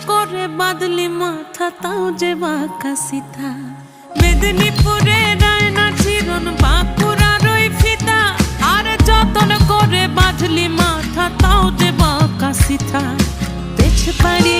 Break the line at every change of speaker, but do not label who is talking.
করে বাদলি মাথা তাও যে বাঁকা সিথা মেদিনীপুরে রায়না চিরন বাঁকুড়ার ওই ফিতা আর যতন করে বাঁধলি মাথা তাও যে বাঁকা সিথা পেছ পাড়ি